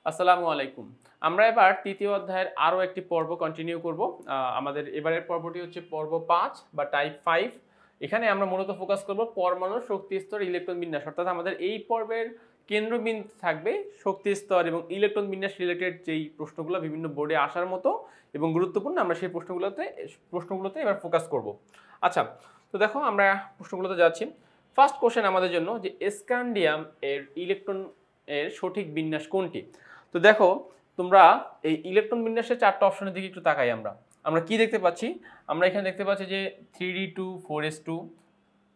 আসসালামু আলাইকুম। আমরা এবার তৃতীয় অধ্যায়ের আরও একটি পর্ব কন্টিনিউ করব। আমাদের এবারের পর্বটি হচ্ছে পর্ব 5 বা টাইপ 5। এখানে আমরা মূলত ফোকাস করব পরমাণুর শক্তি স্তর, ইলেকট্রন বিন্যাস। অর্থাৎ আমাদের এই পর্বের কেন্দ্রবিন্দু থাকবে শক্তি স্তর এবং ইলেকট্রন বিন্যাস রিলেটেড যেই প্রশ্নগুলো বিভিন্ন বোর্ডে আসার মতো এবং গুরুত্বপূর্ণ, আমরা সেই প্রশ্নগুলোতে এবার ফোকাস করব। আচ্ছা, তো দেখো আমরা প্রশ্নগুলোতে যাচ্ছি। ফার্স্ট কোশ্চেন আমাদের জন্য যে স্ক্যান্ডিয়াম এর ইলেকট্রন এর সঠিক বিন্যাস কোনটি? তো দেখো, তোমরা এই ইলেকট্রন বিন্যাসের চারটা অপশনের দিকে একটু তাকাই। আমরা কি দেখতে পাচ্ছি? আমরা এখানে দেখতে পাচ্ছি যে 3d2 4s2,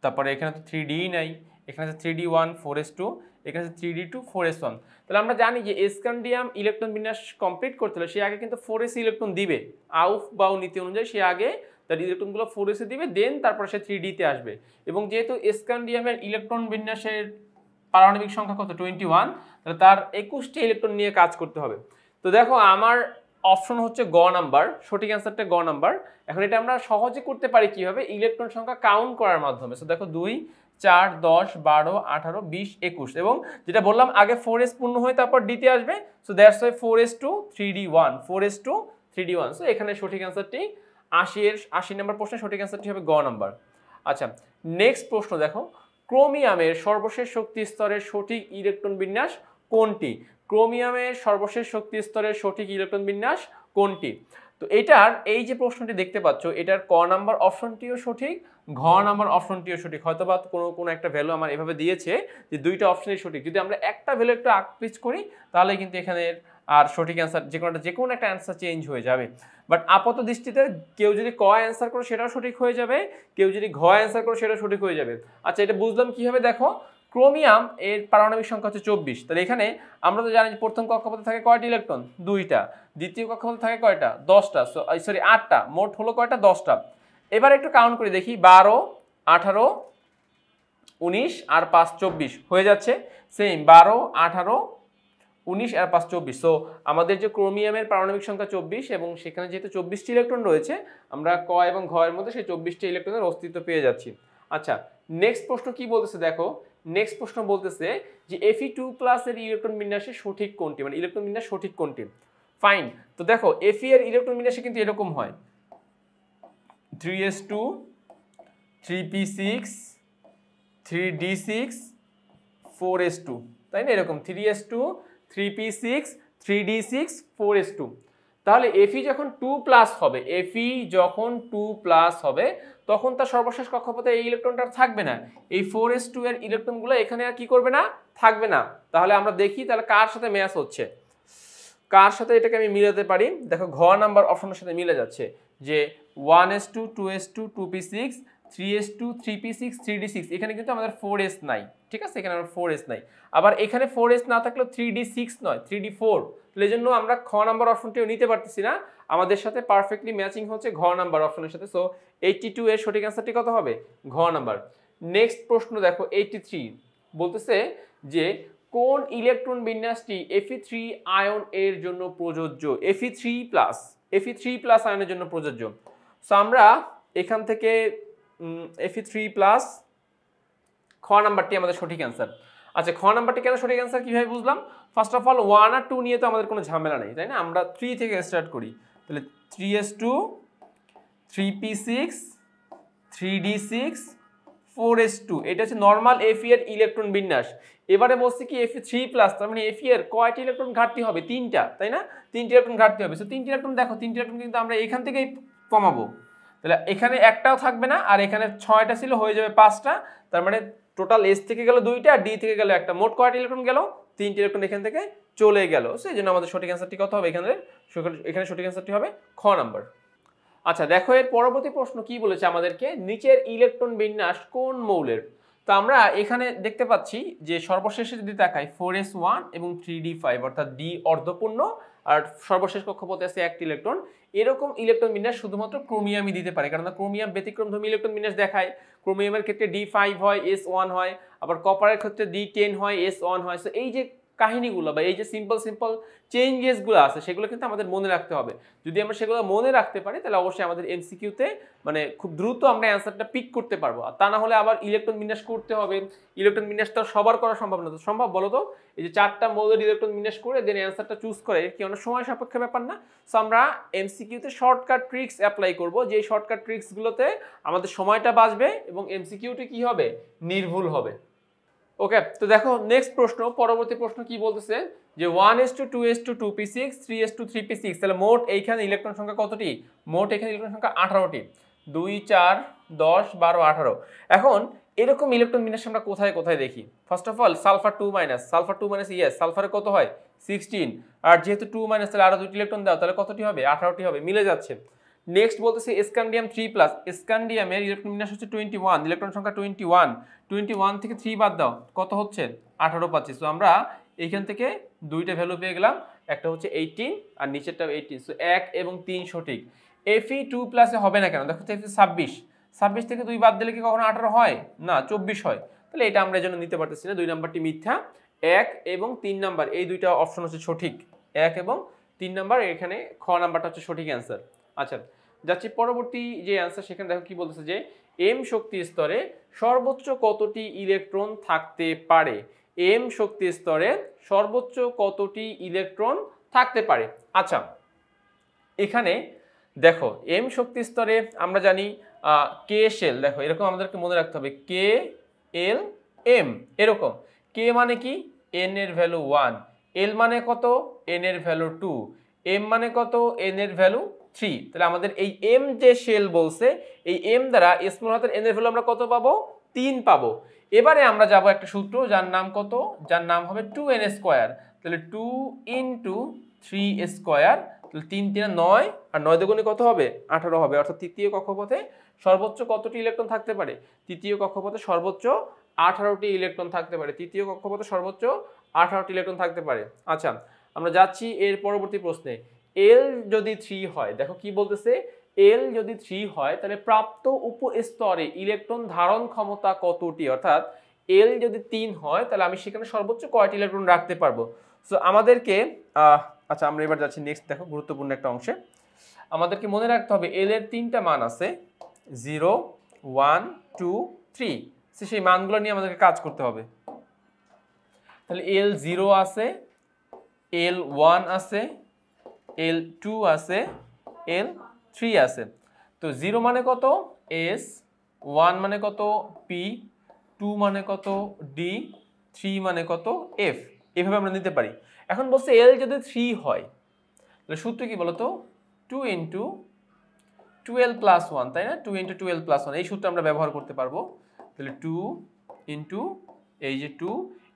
তারপরে এখানে তো 3d নাই, এখানে আছে 3d1 4s2, এখানে আছে 3d2 4s1। তাহলে আমরা জানি যে স্ক্যান্ডিয়াম ইলেকট্রন বিন্যাস কমপ্লিট করতে হলে সে আগে কিন্তু 4s ইলেকট্রন দিবে। আউফ বাউ নীতি অনুযায়ী সে আগে তার ইলেকট্রনগুলো 4s এ দিবে, দেন তারপরে সে 3d তে আসবে। এবং যেহেতু স্ক্যান্ডিয়ামের ইলেকট্রন বিন্যাসের পারমাণবিক সংখ্যা কত? 21, তাহলে তার 21টি ইলেকট্রন নিয়ে কাজ করতে হবে। তো দেখো, আমার অপশন হচ্ছে গ নাম্বার, সঠিক অ্যান্সারটা গ নাম্বার। এখন এটা আমরা সহজে করতে পারি কিভাবে? ইলেকট্রন সংখ্যা কাউন্ট করার মাধ্যমে। সো দেখো 2 4 10 12 18 20 21, এবং যেটা বললাম আগে 4s পূর্ণ হয়ে তারপর d তে আসবে। So that's why 4s2 3d1, 4s2 3d1। So এখানে সঠিক অ্যান্সারটি 80 নম্বর প্রশ্নের সঠিক অ্যান্সারটি হবে গ নাম্বার। আচ্ছা, নেক্সট প্রশ্ন দেখো, ক্রোমিয়ামের সর্বশেষ শক্তি স্তরের সঠিক ইলেকট্রন বিন্যাস কোনটি? ক্রোমিয়ামের সর্বশেষ শক্তি স্তরের সঠিক ইলেকট্রন বিন্যাস কোনটি? তো এটার এই যে প্রশ্নটি দেখতে পাচ্ছ, এটার ক নাম্বার অপশনটিও সঠিক, ঘ নাম্বার অপশনটিও সঠিক। হয়তোবা কোনো একটা ভ্যালু আমার এভাবে দিয়েছে যে দুইটা অপশনই সঠিক। যদি আমরা একটা ভ্যালু একটু আকপিচ করি তাহলে কিন্তু এখানে আর সঠিক অ্যান্সার যে কোনো একটা অ্যান্সার চেঞ্জ হয়ে যাবে। বাট আপাত দৃষ্টিতে কেউ যদি ক অ্যান্সার করো সেটাও সঠিক হয়ে যাবে, কেউ যদি ঘ অ্যান্সার করো সেটাও সঠিক হয়ে যাবে। আচ্ছা, এটা বুঝলাম কিভাবে? দেখো, ক্রোমিয়াম এর পারমাণবিক সংখ্যা হচ্ছে 24। তাহলে এখানে আমরা তো জানি যে প্রথম কক্ষপথে থাকে কয়টি ইলেকট্রন? 2টা। দ্বিতীয় কক্ষপথে থাকে কয়টা? 10টা। সরি 8টা। মোট হলো কয়টা? 10টা। এবার একটু কাউন্ট করে দেখি, 12 18 19 আর 5 24 হয়ে যাচ্ছে। সেম 12 18 19 আর 5 24। সো আমাদের যে ক্রোমিয়ামের পারমাণবিক সংখ্যা 24 এবং সেখানে যেহেতু 24টি ইলেকট্রন রয়েছে, আমরা ক এবং ঘ এর মধ্যে সেই 24টি ইলেকট্রনের অস্তিত্ব পেয়ে যাচ্ছি। আচ্ছা, নেক্সট প্রশ্ন কি বলতেছে দেখো। নেক্সট প্রশ্ন বলতেছে যে Fe2+ এর ইলেকট্রন বিন্যাসের সঠিক কোনটি, মানে ইলেকট্রন বিন্যাস সঠিক কোনটি? ফাইন। তো দেখো, Fe এর ইলেকট্রন বিন্যাসে কিন্তু এরকম হয় 3s2 3p6 3d6 4s2, তাই না? এরকম 3s2 3p6 3d6 4s2। তাহলে Fe যখন 2+ হবে, Fe যখন 2+ হবে তখন তার সর্বশেষ কক্ষপথে এই ইলেকট্রনটা থাকবে না। এই 4s2 এর ইলেকট্রনগুলো এখানে আর কি করবে না? থাকবে না। তাহলে আমরা দেখি তাহলে কার সাথে ম্যাচ হচ্ছে, কার সাথে এটাকে আমি মিলাতে পারি। দেখো, ঘ নাম্বার অপশনের সাথে মিলে যাচ্ছে যে 1s2 2s2 2p6 3s2 3p6 3d6। এখানে কিন্তু আমাদের 4s নাই, ঠিক আছে? এখানে আমার 4s নাই। আবার এখানে 4s না থাকলেও 3d6 নয়, 3d4। তাহলে এই জন্য আমরা খ নাম্বার অপশনটিও নিতে পারতেছি না। আমাদের সাথে পারফেক্টলি ম্যাচিং হচ্ছে ঘ নাম্বার অপশনের সাথে। সো 82 এর সঠিক অ্যান্সারটি কত হবে? ঘ নাম্বার। নেক্সট প্রশ্ন দেখো, 83 বলতেছে যে কোন ইলেকট্রন বিন্যাসটি Fe3 আয়ন এর জন্য প্রযোজ্য? Fe3+ আয়নের জন্য প্রযোজ্য। সো আমরা এখান থেকে Fe3+, খ নাম্বারটি আমাদের সঠিক অ্যান্সার। আচ্ছা, খ নাম্বারটি কেন সঠিক অ্যান্সার কিভাবে বুঝলাম? ফার্স্ট অফ অল 1 আর 2 নিয়ে তো আমাদের কোনো ঝামেলা নেই, তাই না? আমরা 3 থেকে স্টার্ট করি। তাহলে 3s2 3p6 3d6 4s2, এটা হচ্ছে নর্মাল Fe এর ইলেকট্রন বিন্যাস। এবারে বলছি কি Fe3+, তার মানে Fe এর কয়টি ইলেকট্রন ঘাটতি হবে? 3টা, তাই না? 3টি ইলেকট্রন ঘাটতি হবে। সো 3টি ইলেকট্রন দেখো, 3টি ইলেকট্রন কিন্তু আমরা এখান থেকেই কমাবো। তাহলে এখানে একটাও থাকবে না, আর এখানে 6টা ছিল, হয়ে যাবে 5টা। তার মানে টোটাল S থেকে গেল 2টা, D থেকে গেল একটা, মোট কয়টি ইলেকট্রন গেল? 3টি ইলেকট্রন এখান থেকে চলে গেল। সো এই জন্য আমাদের সঠিক অ্যান্সারটি কত হবে? এখানে সঠিক অ্যান্সারটি হবে খ নাম্বার। আচ্ছা, দেখো এর পরবর্তী প্রশ্ন কি বলেছে আমাদেরকে, নিচের ইলেকট্রন বিন্যাস কোন মৌলের? তো আমরা এখানে দেখতে পাচ্ছি যে সর্বশেষে যদি তাকাই 4s1 এবং 3d5, অর্থাৎ D অর্ধপূর্ণ আর সর্বশেষ কক্ষপথে আছে একটি ইলেকট্রন। এরকম ইলেকট্রন বিন্যাস শুধুমাত্র ক্রোমিয়ামই দিতে পারে, কারণ ক্রোমিয়াম ব্যতিক্রমধর্মী ইলেকট্রন বিন্যাস দেখায়। ক্রোমিয়ামের ক্ষেত্রে D5 হয়, S1 হয়, আবার কপারের ক্ষেত্রে D10 হয়, S1 হয়। সো এই যে কাহিনীগুলো বা এই যে সিম্পল সিম্পল চেঞ্জেসগুলো আছে সেগুলো কিন্তু আমাদের মনে রাখতে হবে। যদি আমরা সেগুলো মনে রাখতে পারি তাহলে অবশ্যই আমাদের এমসিকিউতে মানে খুব দ্রুত আমরা অ্যান্সারটা পিক করতে পারবো। আর তা না হলে আবার ইলেকট্রন বিন্যাস করতে হবে, ইলেকট্রন বিন্যাস তো সবার করা সম্ভব না। তো সম্ভব বলো তো? এই যে 4টা মৌলের ইলেকট্রন বিন্যাস করে দেন অ্যান্সারটা চুজ করে কি অনেক সময় সাপেক্ষ ব্যাপার না? সো আমরা এমসিকিউতে শর্টকাট ট্রিক্স অ্যাপ্লাই করব, যে শর্টকাট ট্রিক্সগুলোতে আমাদের সময়টা বাঁচবে এবং এমসিকিউটি কি হবে? নির্ভুল হবে। ওকে, তো দেখো নেক্সট প্রশ্ন, পরবর্তী প্রশ্ন কি বলতেছে যে 1:2 2:2 2p6 3:2 3p6, তাহলে মোট এইখানে ইলেকট্রন সংখ্যা কতটি? মোট এখানে ইলেকট্রন সংখ্যা 18টি। 2 4 10 12 18। এখন এরকম ইলেকট্রন বিন্যাস আমরা কোথায় কোথায় দেখি? First of all sulphur 2 minus yes, সালফারে কত হয়? 16। আর যেহেতু 2 মাইনাস তাহলে আরো দুটি ইলেকট্রন দাও, তাহলে কতটি হবে? 18টি হবে, মিলে যাচ্ছে। নেক্সট বলতেছে স্ক্যান্ডিয়াম 3+, স্ক্যান্ডিয়ামের ইলেকট্রন বিন্যাস হচ্ছে 21, ইলেকট্রন সংখ্যা 21 থেকে 3 বাদ দাও, কত হচ্ছে? 18 পাচ্ছি। সো আমরা এইখান থেকে দুইটা ভ্যালু পেয়ে গেলাম, একটা হচ্ছে 18 আর নিচেরটা 18। সো 1 এবং 3 সঠিক। Fe2+ হবে না কেন? দেখো তো 26 থেকে 2 বাদ দিলে কি কখনো 18 হয় না? 24 হয়। তাহলে এটা আমরা এজন্য নিতে পারতেছি না, 2 নাম্বারটি মিথ্যা। 1 এবং 3 নাম্বার এই দুইটা অপশন হচ্ছে সঠিক, 1 এবং 3 নাম্বার, এখানে খ নাম্বারটা হচ্ছে সঠিক অ্যান্সার। আচ্ছা, যাচ্ছি পরবর্তী যে অ্যান্সার, সেখানে দেখো কি বলতেছে যে এম শক্তি স্তরে সর্বোচ্চ কতটি ইলেকট্রন থাকতে পারে? এম শক্তি স্তরে সর্বোচ্চ কতটি ইলেকট্রন থাকতে পারে? আচ্ছা, এখানে দেখো এম শক্তি স্তরে আমরা জানি কে শেল, দেখো এরকম আমাদেরকে মনে রাখতে হবে, কে এল এম, এরকম। কে মানে কি? এন এর ভ্যালু 1, এল মানে কত? এন এর ভ্যালু 2, এম মানে কত? এন এর ভ্যালু 3। তাহলে আমাদের এই এম যে শেল বলছে, এই এম দ্বারা স্মল হাতের এন এর ভ্যালু আমরা কত পাবো? 3 পাবো। এবারে আমরা যাব একটা সূত্র, যার নাম কত? যার নাম হবে 2n²। তাহলে 2 × 3² 3 3 9, আর 9 দুগুণে কত হবে? 18 হবে। অর্থাৎ তৃতীয় কক্ষপথে সর্বোচ্চ কতটি ইলেকট্রন থাকতে পারে? তৃতীয় কক্ষপথে সর্বোচ্চ 18টি ইলেকট্রন থাকতে পারে। তৃতীয় কক্ষপথে সর্বোচ্চ 18টি ইলেকট্রন থাকতে পারে। আচ্ছা, আমরা যাচ্ছি এর পরবর্তী প্রশ্নে। এল যদি 3 হয়, দেখো কি বলতেছে, এল যদি 3 হয় তাহলে প্রাপ্ত উপস্তরে ইলেকট্রন ধারণ ক্ষমতা কতটি? অর্থাৎ এল যদি 3 হয় তাহলে আমি সেখানে সর্বোচ্চ কয়টি ইলেকট্রন রাখতে পারবো? সো আমাদেরকে আচ্ছা, আমরা এবার যাচ্ছি নেক্সট, দেখো গুরুত্বপূর্ণ একটা অংশে। আমাদেরকে মনে রাখতে হবে এল এর 3টা মান আছে, 0 1 2 3। সেই মানগুলো নিয়ে আমাদেরকে কাজ করতে হবে। তাহলে এল 0 আছে, এল 1 আছে, এল 2 আছে, এল 3 আছে। তো 0 মানে কত? এস, 1 মানে কত? পি, 2 মানে কত? ডি, 3 মানে কত? এফ। এভাবে আমরা নিতে পারি। এখন বলছে এল যদি 3 হয় তাহলে সূত্র কি বলতো? 2 × 12 + 1, তাই না? 2 × 12 + 1 এই সূত্র আমরা ব্যবহার করতে পারবো। তাহলে 2 × এই যে 2,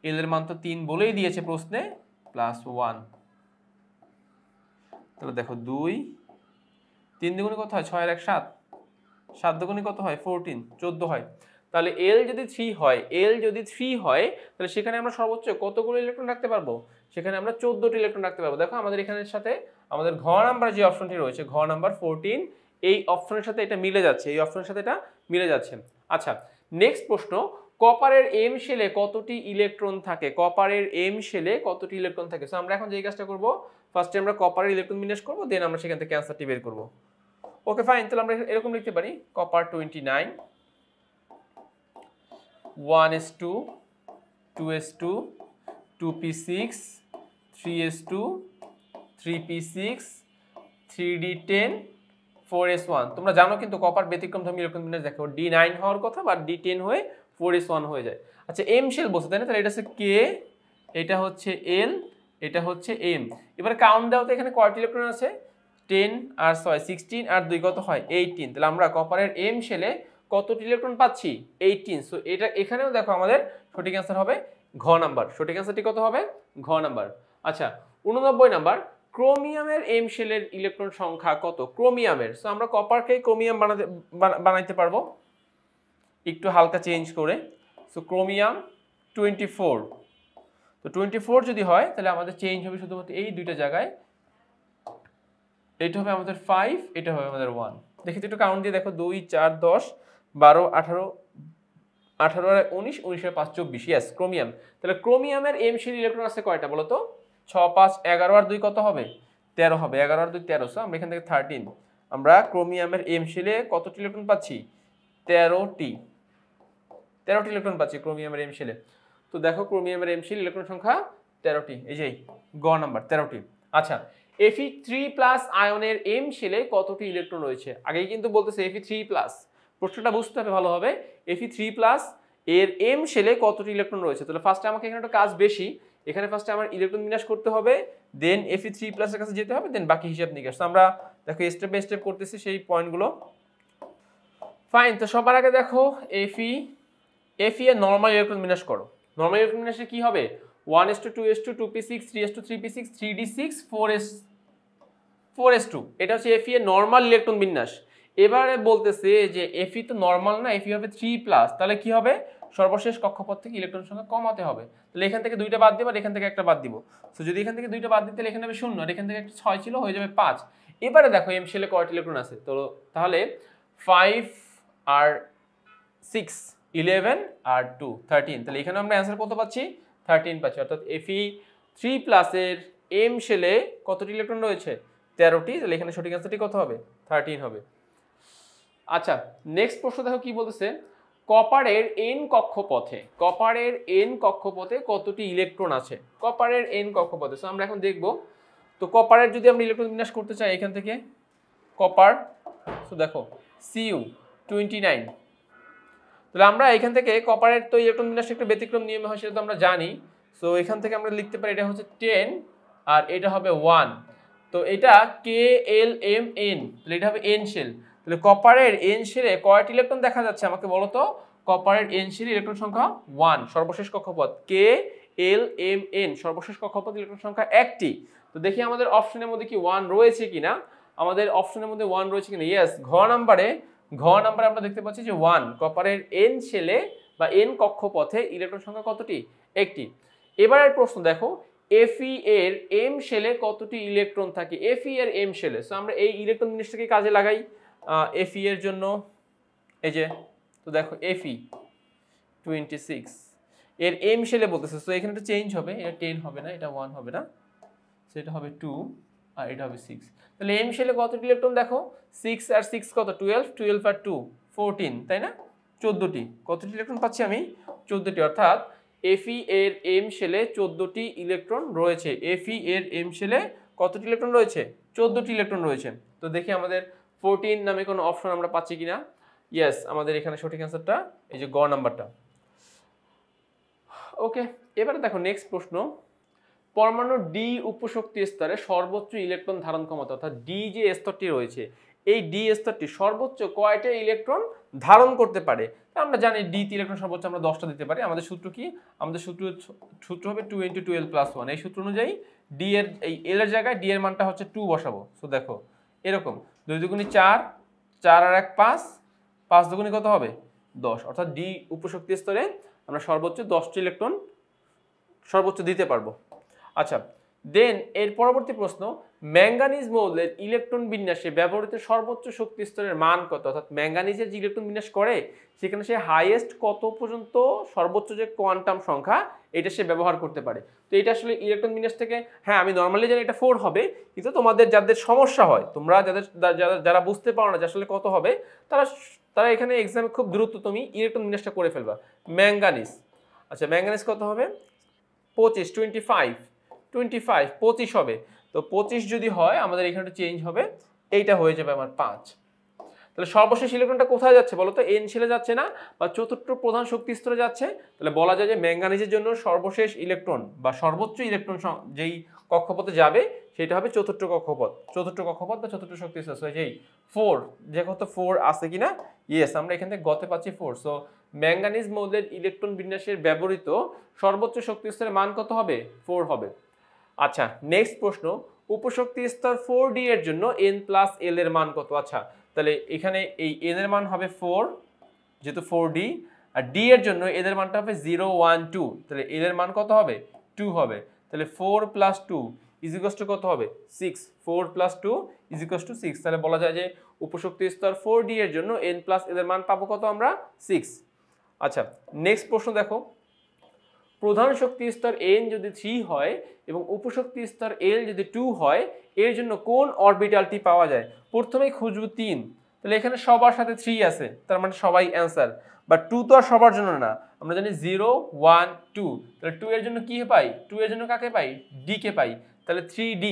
এল এর মান তো 3 বলেই দিয়েছে প্রশ্নে, +1। তাহলে দেখো 2 3 দুগুণে কত হয়? 6 আর 1 7, 7 দুগুণে কত হয়? 14, 14 হয়। তাহলে এল যদি 3 হয়, এল যদি 3 হয় তাহলে সেখানে আমরা সর্বোচ্চ কতগুলো ইলেকট্রন রাখতে পারবো? সেখানে আমরা 14টি ইলেকট্রন রাখতে পারবো। দেখো আমাদের এখানের সাথে আমাদের ঘ নাম্বার যে অপশনটি রয়েছে, ঘ নাম্বার 14, এই অপশনের সাথে এটা মিলে যাচ্ছে, এই অপশনের সাথে এটা মিলে যাচ্ছে। আচ্ছা, নেক্সট প্রশ্ন, কপারের এম শেলে কতটি ইলেকট্রন থাকে? কপারের এম শেলে কতটি ইলেকট্রন থাকে? সো আমরা এখন যে কাজটা করব, ফার্স্টে আমরা কপারের ইলেকট্রন বিন্যাস করব, দেন আমরা সেখান থেকে অ্যান্সারটি বের করব। ওকে ফাইন, তাহলে আমরা এরকম লিখতে পারি, copper 29, 1s2 2s2 2p6 3s2 3p6 3d10 4s1। তোমরা জানো কিন্তু কপার ব্যতিক্রমধর্মী ইলেকট্রন বিন্যাস দেখো, d9 হওয়ার কথা বা d10 হয়ে 4s1 হয়ে যায়। আচ্ছা, এম শেল বলছে তাই না? তাহলে এটা হচ্ছে কে, এটা হচ্ছে এল, এটা হচ্ছে এম। এবারে কাউন্ট দাও তো, এখানে কয়টি ইলেকট্রন আছে? 10 আর 6 16 আর 2 কত হয়? 18। তাহলে আমরা কপারের এম শেলে কতটি ইলেকট্রন পাচ্ছি? 18। সো এটা এখানেও দেখো আমাদের সঠিক অ্যান্সার হবে ঘ নাম্বার। সঠিক অ্যান্সারটি কত হবে? ঘ নাম্বার। আচ্ছা, 89 নাম্বার, ক্রোমিয়ামের এম শেলের ইলেকট্রন সংখ্যা কত? ক্রোমিয়ামের, সো আমরা কপারকে ক্রোমিয়াম বানাইতে পারবো একটু হালকা চেঞ্জ করে। So chromium 24। তো 24 যদি হয় তাহলে আমাদের চেঞ্জ হবে শুধুমাত্র এই দুইটা জায়গায়, এটা হবে আমাদের 5, এটা হবে আমাদের 1। দেখি তো একটু কাউন্ট দিয়ে দেখো, 2 4 10 12 18 18 আর 19, 19 আর 5 24, ইয়েস ক্রোমিয়াম। তাহলে ক্রোমিয়ামের এম শেল ইলেকট্রন আছে কয়টা বলো তো? 6 5 11 আর 2 কত হবে? 13 হবে। 11 আর 2 13, সো আমরা এখান থেকে 13। আমরা ক্রোমিয়ামের এম শেলে কতটি ইলেকট্রন পাচ্ছি? 13টি। 13টি ইলেকট্রন পাচ্ছি ক্রোমিয়ামের এম শেলে। তো দেখো ক্রোমিয়ামের এম শেল ইলেকট্রন সংখ্যা 13টি, এই যে গ নাম্বার 13টি। আচ্ছা, Fe3+ আয়নের এম শেলে কতটি ইলেকট্রন রয়েছে? আগেই কিন্তু বলতেছে Fe3+, প্রশ্নটা বুঝতে হবে ভালোভাবে। Fe3+ এর এম শেলে কতটি ইলেকট্রন রয়েছে? তাহলে ফার্স্টে আমাকে এখানে একটা কাজ বেশি, এখানে ফার্স্টে আমার ইলেকট্রন বিন্যাস করতে হবে, দেন Fe3+ এর কাছে যেতে হবে, দেন বাকি হিসাব নিকাশ। তো আমরা দেখো স্টেপ বাই স্টেপ করতেছি সেই পয়েন্টগুলো। ফাইন, তো সবার আগে দেখো Fe এর নরমাল ইলেকট্রন বিন্যাস করো। নরমাল ইলেকট্রন বিন্যাসে কি হবে? 1s2 2p6 3s2 3p6 3d6 4s2, এটা হচ্ছে Fe এর নরমাল ইলেকট্রন বিন্যাস। এবারে বলতেছে যে Fe তো নরমাল না, Fe হবে 3+, তাহলে কি হবে? সর্বশেষ কক্ষপথ থেকে ইলেকট্রন সংখ্যা কমাতে হবে। তাহলে এখান থেকে দুইটা বাদ দিব আর এখান থেকে একটা বাদ দিব। সো যদি এখান থেকে দুইটা বাদ দিই তাহলে এখানে হবে 0 আর এখান থেকে একটা 6 ছিল, হয়ে যাবে 5। এবারে দেখো এম শেলে কয়টা ইলেকট্রন আছে? তো তাহলে 5 আর 6 11 আর 2 13, তাহলে এখানে আমরা অ্যান্সার কত পাচ্ছি? 13 পাচ্ছি। অর্থাৎ Fe3+ এর এম শেলে কতটি ইলেকট্রন রয়েছে? 13টি। তাহলে এখানে সঠিক অ্যান্সারটি কত হবে? 13 হবে। আচ্ছা, নেক্সট প্রশ্ন দেখো কি বলতেছে। কপারের এন কক্ষপথে কতটি ইলেকট্রন আছে? কপারের এন কক্ষপথে, সো আমরা এখন দেখব। তো কপারের যদি আমরা ইলেকট্রন বিন্যাস করতে চাই এখান থেকে কপার, সো দেখো Cu29, তাহলে আমরা এখান থেকে কপারের তো ইলেকট্রন বিন্যাস একটু ব্যতিক্রম নিয়মে হয়, সেটা তো আমরা জানি। সো এখান থেকে আমরা লিখতে পারি এটা হচ্ছে 10 আর এটা হবে 1। তো এটা KLMN, তাহলে এটা হবে এন শেল। তাহলে কপারের এন শেলে কয়টি ইলেকট্রন দেখা যাচ্ছে আমাকে বলো তো? কপারের এন শেলে ইলেকট্রন সংখ্যা 1, সর্বশেষ কক্ষপথ KLMN, সর্বশেষ কক্ষপথ ইলেকট্রন সংখ্যা 1টি। তো দেখি আমাদের অপশনের মধ্যে কি 1 রয়েছে কিনা। আমাদের অপশনের মধ্যে 1 রয়েছে কিনা, ইয়েস। ঘ নাম্বারে আমরা দেখতে পাচ্ছি যে 1, কপারের এন শেলে বা এন কক্ষপথে ইলেকট্রন সংখ্যা কতটি? 1টি। এবারের প্রশ্ন দেখো, Fe এর এম শেলে কতটি ইলেকট্রন থাকে? Fe এর এম শেলে, সো আমরা এই ইলেকট্রন জিনিসটাকে কাজে লাগাই Fe এর জন্য। এই যে, তো দেখো Fe26 এর এম শেলে বলতেছে, সো এখানে একটা চেঞ্জ হবে, এটা 10 হবে না, এটা 1 হবে না, সেটা হবে 2 আর এটা হবে 6। তাহলে এম শেলে কতটি ইলেকট্রন দেখো? 6 আর 6 কত? 12, 12 আর 2 14, তাই না? 14টি। কতটি ইলেকট্রন পাচ্ছি আমি? 14টি। অর্থাৎ Fe এর এম শেলে 14টি ইলেকট্রন রয়েছে। Fe এর এম শেলে কতটি ইলেকট্রন রয়েছে? 14টি ইলেকট্রন রয়েছে। তো দেখি আমাদের 14 নামে কোনো অপশন আমরা পাচ্ছি কিনা। ইয়েস, আমাদের এখানে সঠিক অ্যান্সারটা এই যে গ নাম্বারটা। ওকে, এবারে দেখো নেক্সট প্রশ্ন। পরমাণুর ডি উপশক্তি স্তরে সর্বোচ্চ ইলেকট্রন ধারণ ক্ষমতা, অর্থাৎ ডি যে স্তরটি রয়েছে, এই ডি স্তরটি সর্বোচ্চ কয়টা ইলেকট্রন ধারণ করতে পারে? আমরা জানি ডি তে ইলেকট্রন সর্বোচ্চ আমরা 10টা দিতে পারি। আমাদের সূত্র কি? আমাদের সূত্র হবে 2 × 12+1। এই সূত্র অনুযায়ী ডি এর এই এল এর জায়গায় ডি এর মানটা হচ্ছে 2 বসাবো। সো দেখো এরকম 2 দুগুণে 4, 4 আর 1 5, 5 দুগুণে কত হবে? 10। অর্থাৎ ডি উপশক্তি স্তরে আমরা সর্বোচ্চ 10টি ইলেকট্রন সর্বোচ্চ দিতে পারবো। আচ্ছা, দেন এর পরবর্তী প্রশ্ন, ম্যাঙ্গানিজ মৌলের ইলেকট্রন বিন্যাসে ব্যবহৃত সর্বোচ্চ শক্তি স্তরের মান কত? অর্থাৎ ম্যাঙ্গানিজের যে ইলেকট্রন বিন্যাস করে সেখানে সে হাইয়েস্ট কত পর্যন্ত সর্বোচ্চ যে কোয়ান্টাম সংখ্যা এটা সে ব্যবহার করতে পারে। তো এটা আসলে ইলেকট্রন বিন্যাস থেকে, হ্যাঁ আমি নর্মালি জানি এটা 4 হবে, কিন্তু তোমাদের যাদের সমস্যা হয়, তোমরা যারা বুঝতে পারো না যে আসলে কত হবে, তারা এখানে এক্সামে খুব দ্রুত তুমি ইলেকট্রন বিন্যাসটা করে ফেলবা। ম্যাঙ্গানিজ, আচ্ছা ম্যাঙ্গানিজ কত হবে? 25 25 হবে। তো 25 যদি হয় আমাদের এখানে চেঞ্জ হবে, এইটা হয়ে যাবে আমার 5। তাহলে সর্বশেষ ইলেকট্রনটা কোথায় যাচ্ছে বলো তো? এন শেলে যাচ্ছে না, বা চতুর্থ প্রধান শক্তি স্তরে যাচ্ছে। তাহলে বলা যায় যে ম্যাঙ্গানিজের জন্য সর্বশেষ ইলেকট্রন বা সর্বোচ্চ ইলেকট্রন যেই কক্ষপথে যাবে সেটা হবে চতুর্থ কক্ষপথ বা চতুর্থ শক্তি স্তর। সো এই 4, যে কত 4 আছে কিনা? ইয়েস, আমরা এখান থেকে গতে পাচ্ছি 4। সো ম্যাঙ্গানিজ মৌলের ইলেকট্রন বিন্যাসের ব্যবহৃত সর্বোচ্চ শক্তি স্তরের মান কত হবে? 4 হবে। আচ্ছা, নেক্সট প্রশ্ন, উপশক্তি স্তর 4d এর জন্য n+l এর মান কত? আচ্ছা, তাহলে এখানে এই n এর মান হবে 4 যেহেতু 4d, আর d এর জন্য এদের মানটা হবে 0 1 2, তাহলে l এর মান কত হবে? 2 হবে। তাহলে 4 + 2 = কত হবে? 6। 4 + 2 = 6। তাহলে বলা যায় যে উপশক্তি স্তর 4d এর জন্য n+l এর মান পাবো কত আমরা? 6। আচ্ছা, নেক্সট প্রশ্ন দেখো, প্রধান শক্তি স্তর n যদি 3 হয় এবং উপশক্তি স্তর l যদি 2 হয়, এর জন্য কোন অরবিটালটি পাওয়া যায়? প্রথমেই খুঁজবো 3, তাহলে এখানে সবার সাথে 3 আছে, তার মানে সবাই অ্যান্সার। বাট 2 তো আর সবার জন্য না, আমরা জানি 0 1 2, তাহলে 2 এর জন্য কি পাই? 2 এর জন্য কাকে পাই? d কে পাই, তাহলে 3d।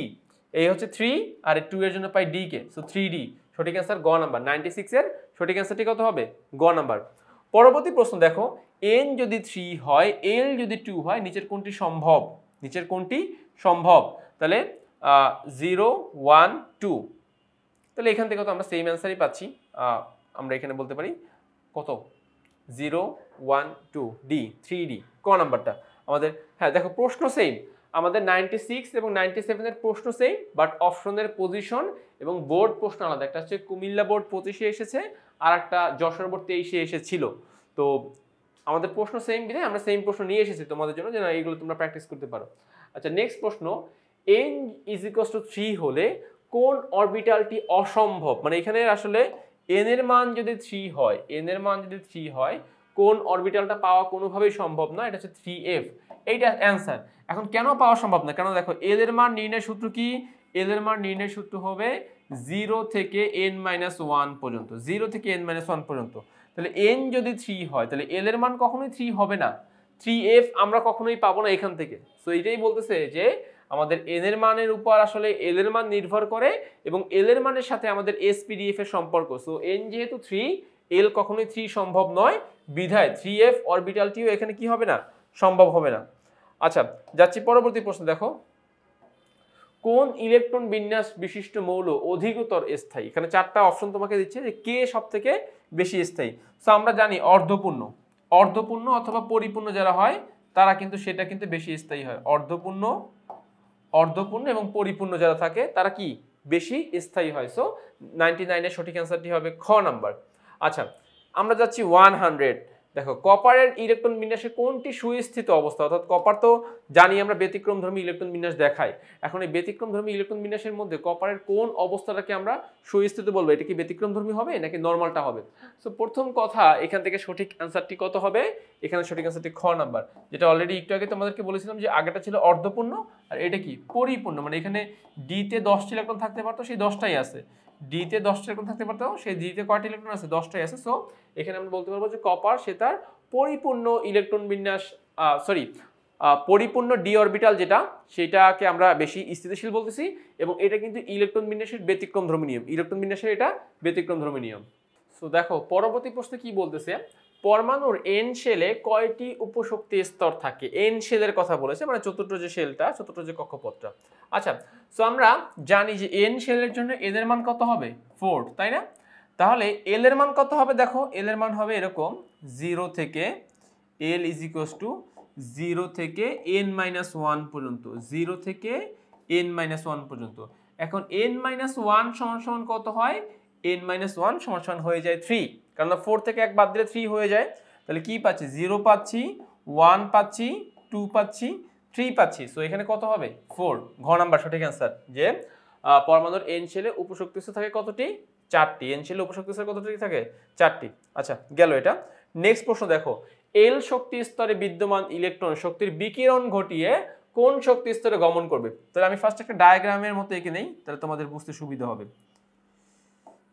এই হচ্ছে 3 আর 2 এর জন্য পাই d কে, সো 3d সঠিক অ্যান্সার গ নাম্বার। 96 এর সঠিক অ্যান্সারটি কত হবে? গ নাম্বার। পরবর্তী প্রশ্ন দেখো, n যদি 3 হয়, l যদি 2 হয়, নিচের কোনটি সম্ভব? নিচের কোনটি সম্ভব? তাহলে 0 1 2, তাহলে এখান থেকে তো আমরা সেম অ্যান্সারই পাচ্ছি। আমরা এখানে বলতে পারি কত? 0 1 2 ডি, 3d ক নাম্বারটা আমাদের। হ্যাঁ দেখো, প্রশ্ন সেম, আমাদের 96 এবং 97 এর প্রশ্ন সেম, বাট অপশনের পজিশন এবং বোর্ড প্রশ্ন আলাদা। একটা হচ্ছে কুমিল্লা বোর্ড 25-এ এসেছে, আর একটা যশোর বোর্ড 23-এ এসেছিল। তো আমাদের প্রশ্ন সেম বিধায় আমরা সেম প্রশ্ন নিয়ে এসেছি তোমাদের জন্য, যে না এইগুলো তোমরা প্র্যাকটিস করতে পারো। আচ্ছা, নেক্সট প্রশ্ন, n = 3 হলে কোন অরবিটালটি অসম্ভব? মানে এখানে আসলে n এর মান যদি 3 হয়, n এর মান যদি 3 হয়, কোন অরবিটালটা পাওয়া কোনোভাবেই সম্ভব না, এটা হচ্ছে 3f, এইটা অ্যান্সার। এখন কেন পাওয়া সম্ভব না? কেন দেখো, l এর মান নির্ণয়ের সূত্র কি? l এর মান নির্ণয়ের সূত্র হবে 0 থেকে n-1 পর্যন্ত, 0 থেকে n-1 পর্যন্ত। তাহলে n যদি 3 হয়, তাহলে l এর মান কখনোই 3 হবে না, 3f আমরা কখনোই পাবো না এখান থেকে। সো এটাই বলতেছে যে আমাদের n এর মানের উপর আসলে l এর মান নির্ভর করে, এবং l এর মানের সাথে আমাদের SPDF এর সম্পর্ক। সো n যেহেতু 3, l কখনোই 3 সম্ভব নয়, বিধায় 3f অরবিটালটিও এখানে কি হবে না? সম্ভব হবে না। আচ্ছা, যাচ্ছি পরবর্তী প্রশ্ন দেখো, কোন ইলেকট্রন বিন্যাস বিশিষ্ট মৌল অধিকতর স্থায়ী? এখানে 4টা অপশন তোমাকে দিচ্ছে যে কে সবথেকে বেশি স্থায়ী। সো আমরা জানি অর্ধপূর্ণ, অর্ধপূর্ণ অথবা পরিপূর্ণ যারা হয় তারা কিন্তু সেটা কিন্তু বেশি স্থায়ী হয়। অর্ধপূর্ণ, অর্ধপূর্ণ এবং পরিপূর্ণ যারা থাকে তারা কি বেশি স্থায়ী হয়। সো 99 এর সঠিক অ্যান্সারটি হবে খ নাম্বার। আচ্ছা, আমরা যাচ্ছি 100। দেখো, কপারের ইলেকট্রন বিন্যাসে কোনটি সুস্থিত অবস্থা? অর্থাৎ কপার তো জানি আমরা ব্যতিক্রমধর্মী ইলেকট্রন বিন্যাস দেখাই। এখন এই ব্যতিক্রমধর্মী ইলেকট্রন বিন্যাসের মধ্যে কপারের কোন অবস্থাটাকে আমরা সুস্থিত বলবো? এটা কি ব্যতিক্রমধর্মী হবে নাকি নরমালটা হবে? সো প্রথম কথা, এখান থেকে সঠিক অ্যান্সারটি কত হবে? এখানে সঠিক অ্যান্সারটি খ নাম্বার, যেটা অলরেডি একটু আগে তোমাদেরকে বলেছিলাম যে আগেটা ছিল অর্ধপূর্ণ আর এটা কি পরিপূর্ণ। মানে এখানে ডিতে 10টি ইলেকট্রন থাকতে পারতো, সেই 10টাই আছে। ডিতে 10টি ইলেকট্রন থাকতে পারতো, সেই ডিতে কয়টি ইলেকট্রন আছে? 10টাই আছে। সো এখানে আমরা বলতে পারবো যে কপার সে তার পরিপূর্ণ ইলেকট্রন বিন্যাস, পরিপূর্ণ ডি অরবিটাল যেটা, সেটাকে আমরা বেশি স্থিতিশীল বলতেছি, এবং এটা কিন্তু ইলেকট্রন বিন্যাসের ব্যতিক্রমধর্মী নিয়ম, ইলেকট্রন বিন্যাসের এটা ব্যতিক্রমধর্মী নিয়ম। সো দেখো পরবর্তী প্রশ্নে কি বলতেছে, পরমাণুর এন শেলে কয়টি উপশক্তি স্তর থাকে? এন শেলের কথা বলেছে, মানে চতুর্থ যে শেলটা, চতুর্থ যে কক্ষপথটা। আচ্ছা, সো আমরা জানি যে এন শেলের জন্য এন এর মান কত হবে? 4, তাই না? তাহলে এল এর মান কত হবে? দেখো, এল এর মান হবে এরকম, 0 থেকে এল = 0 থেকে n-1 পর্যন্ত, 0 থেকে n-1 পর্যন্ত। এখন n-1 সমান কত হয়? n-1 সমান হয়ে যায় 3, কারণ 4 থেকে 1 বাদ দিলে 3 হয়ে যায়। তাহলে কি পাচ্ছি? 0 পাচ্ছি, 1 পাচ্ছি, 2 পাচ্ছি, 3 পাচ্ছি। সো এখানে কত হবে? 4, ঘ নাম্বার সঠিক অ্যান্সার। যে পরমাণুর এন শেলে উপশক্তি স্তর থাকে কতটি? 4টি। এন শেলে উপশক্তি স্তর কতটি থাকে? 4টি। আচ্ছা, গেল এটা। নেক্সট প্রশ্ন দেখো, এল শক্তি স্তরে বিদ্যমান ইলেকট্রন শক্তির বিকিরণ ঘটিয়ে কোন শক্তি স্তরে গমন করবে? তাহলে আমি ফার্স্ট একটা ডায়াগ্রামের মতো এঁকে নেই, তাহলে তোমাদের বুঝতে সুবিধা হবে।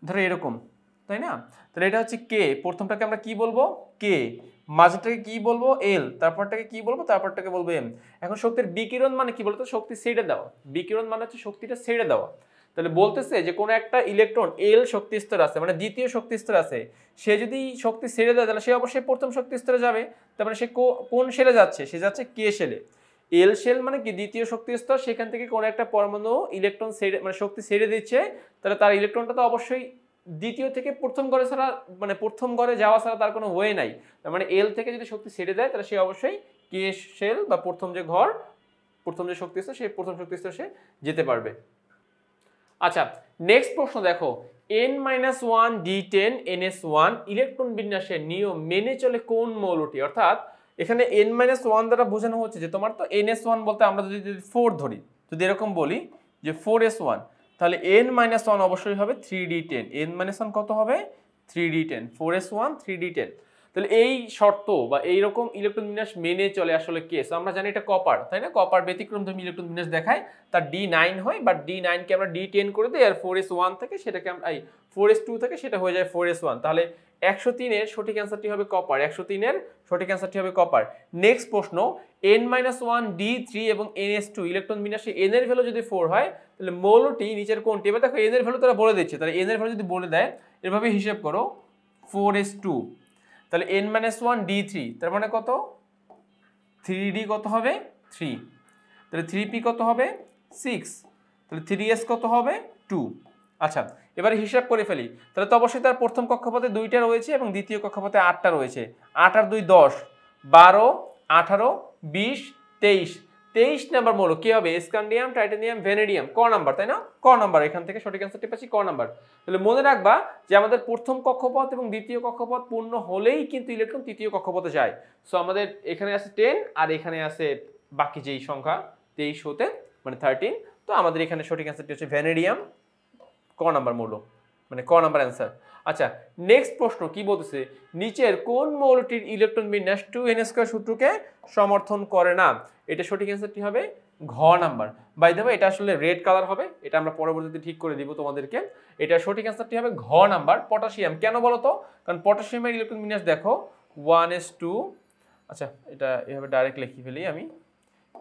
ধরো এরকম, তাই না? তাহলে এটা হচ্ছে কে, প্রথমটাকে আমরা কি বলবো? কে, মাঝটাকে কি বলবো? এল, তারপরটাকে কি বলবো? তারপরটাকে বলবো এম। এখন শক্তির বিকিরণ মানে কি বলতো? শক্তি ছেড়ে দেওয়া। বিকিরণ মানে হচ্ছে শক্তিটা ছেড়ে দেওয়া। তাহলে বলতেছে যে কোনো একটা ইলেকট্রন এল শক্তি স্তর আছে, মানে দ্বিতীয় শক্তি স্তর আছে, সে যদি শক্তি ছেড়ে দেয় তাহলে সে অবশ্যই প্রথম শক্তি স্তরে যাবে। তার মানে সে কোন শেলে যাচ্ছে? সে যাচ্ছে কে শেলে। এল শেল মানে কি দ্বিতীয় শক্তি স্তর, সেখান থেকে কোনো একটা পরমাণু ইলেকট্রন ছেড়ে, মানে শক্তি ছেড়ে দিচ্ছে, তাহলে তার ইলেকট্রনটা তো অবশ্যই দ্বিতীয় থেকে প্রথম ঘরে ছাড়া, মানে প্রথম ঘরে যাওয়া ছাড়া তার কোনো ওয়ে নাই। তার মানে এল থেকে যদি শক্তি ছেড়ে দেয় তাহলে সে অবশ্যই কে শেল বা প্রথম যে ঘর, প্রথম যে শক্তি স্তর, সেই প্রথম শক্তি স্তর সে যেতে পারবে। আচ্ছা, নেক্সট প্রশ্ন দেখো, n-1 d10 ns1 ইলেকট্রন বিন্যাসের নিয়ম মেনে চলে কোন মৌলটি? অর্থাৎ এখানে n-1 দ্বারা বোঝানো হচ্ছে যে তোমার তো ns1 বলতে আমরা যদি 4 ধরি, যদি এরকম বলি যে 4s1, তাহলে n-1 অবশ্যই হবে 3d10। n-1 কত হবে? 3d10। 4s1 3d10। তাহলে এই শর্ত বা এইরকম ইলেকট্রন বিন্যাস মেনে চলে আসলে কেস। আমরা জানি এটা কপার, তাই না? কপার ব্যতিক্রমধর্মী ইলেকট্রন বিন্যাস দেখায়, তার D9 হয়, বাট D9 কে আমরা D10 করে দিই, আর 4s1 থেকে সেটাকে আমরা 4s2 থেকে সেটা হয়ে যায় 4s1। তাহলে 103 এর সঠিক অ্যান্সারটি হবে কপার, 103 এর সঠিক অ্যান্সারটি হবে কপার। নেক্সট প্রশ্ন, n-1 D3 এবং ns2 ইলেকট্রন বিন্যাসে n এর ভ্যালু যদি 4 হয় তাহলে মৌলটি নিচের কোনটি? এবার দেখো n এর ভ্যালু তারা বলে দিচ্ছে, তাহলে n এর ভ্যালু যদি বলে দেয় এভাবে হিসাব করো 4s2, তাহলে n-1 D3 তার মানে কত? 3d কত হবে? 3, তাহলে 3p কত হবে? 6, তাহলে 3s কত হবে? 2। আচ্ছা, এবারে হিসাব করে ফেলি। তাহলে তো অবশ্যই তার প্রথম কক্ষপথে 2টা রয়েছে এবং দ্বিতীয় কক্ষপথে 8টা রয়েছে। 8 আর 2 10, 12, 18, 20, 23, 23 নাম্বার মৌল কি হবে? Scandium, titanium, vanadium. ক নাম্বার, তাই না? ক নাম্বার, এখান থেকে সঠিক অ্যান্সারটি পাচ্ছি ক নাম্বার। তাহলে মনে রাখবা যে আমাদের প্রথম কক্ষপথ এবং দ্বিতীয় কক্ষপথ পূর্ণ হলেই কিন্তু ইলেকট্রন তৃতীয় কক্ষপথে যায়। সো আমাদের এখানে আছে 10 আর এখানে আছে বাকি যেই সংখ্যা 23 হতে মানে 13। তো আমাদের এখানে সঠিক অ্যান্সারটি হচ্ছে ভ্যানেডিয়াম, ক নাম্বার মৌল, মানে ক নাম্বার অ্যান্সার। আচ্ছা, নেক্সট প্রশ্ন কি বলতেছে? নিচের কোন মৌলটির ইলেকট্রন বিন্যাস 2n² সূত্রকে সমর্থন করে না? এটা সঠিক অ্যান্সারটি হবে ঘ নাম্বার। বাই দ্য ওয়ে এটা আসলে রেড কালার হবে, এটা আমরা পরবর্তীতে ঠিক করে দিব তোমাদেরকে। এটা সঠিক অ্যান্সারটি হবে ঘ নাম্বার, পটাশিয়াম। কেন বলো তো? কারণ পটাশিয়ামের ইলেকট্রন বিন্যাস দেখো 1s2, আচ্ছা এটা এভাবে ডাইরেক্ট লিখে ফেলি আমি,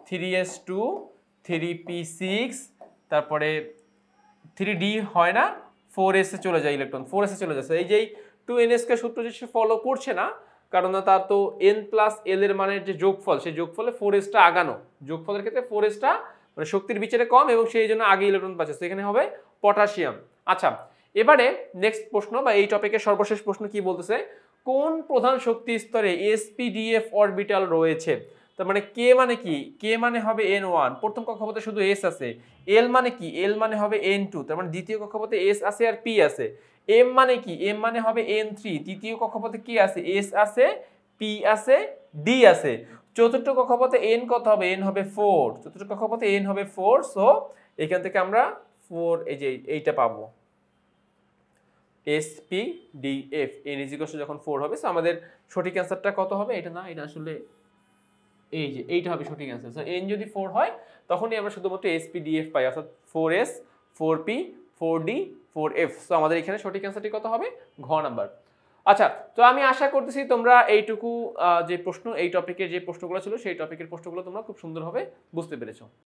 3s2, 3p6, তারপরে 3d হয় না, 4s এ চলে যায় ইলেকট্রন, 4s এ চলে যাচ্ছে। এই যে 2ns কে সূত্র যে সে ফলো করছে না, কারণ তার তো n প্লাস l এর মানের যে যোগফল, সেই যোগফলে 4s টা আগানো, যোগফলের ক্ষেত্রে 4s টা মানে শক্তির বিচারে কম এবং সেই জন্য আগে ইলেকট্রন পাচ্ছে। তো এখানে হবে পটাশিয়াম। আচ্ছা, এবারে নেক্সট প্রশ্ন বা এই টপিকের সর্বশেষ প্রশ্ন কি বলতেছে? কোন প্রধান শক্তি স্তরে sp-df অরবিটাল রয়েছে? তার মানে কে মানে কি? কে মানে হবে n1, প্রথম কক্ষপথে শুধু s আছে। l মানে কি? l মানে হবে n2, তার মানে দ্বিতীয় কক্ষপথে s আছে আর p আছে। m মানে কি? m মানে হবে n3, তৃতীয় কক্ষপথে কি আছে? s আছে, p আছে, d আছে। চতুর্থ কক্ষপথে n কত হবে? n হবে 4, চতুর্থ কক্ষপথে n হবে 4। সো এখান থেকে আমরা 4 এই যে এইটা পাবো, sp-df, n যখন 4 হবে। সো আমাদের সঠিক অ্যান্সারটা কত হবে? এটা না, এটা আসলে এই যে এইটা হবে সঠিক অ্যান্সার। সো n যদি 4 হয় তখনই আমরা শুধুমাত্র sp-df পাই, অর্থাৎ 4s, 4p, 4d, 4f। So আমাদের এখানে সঠিক অ্যান্সারটি কত হবে? ঘ নাম্বার। আচ্ছা, তো আমি আশা করতেছি তোমরা এইটুকু যে প্রশ্ন, এই টপিকের যে প্রশ্নগুলো ছিল সেই টপিকের প্রশ্নগুলো তোমরা খুব সুন্দরভাবে বুঝতে পেরেছো।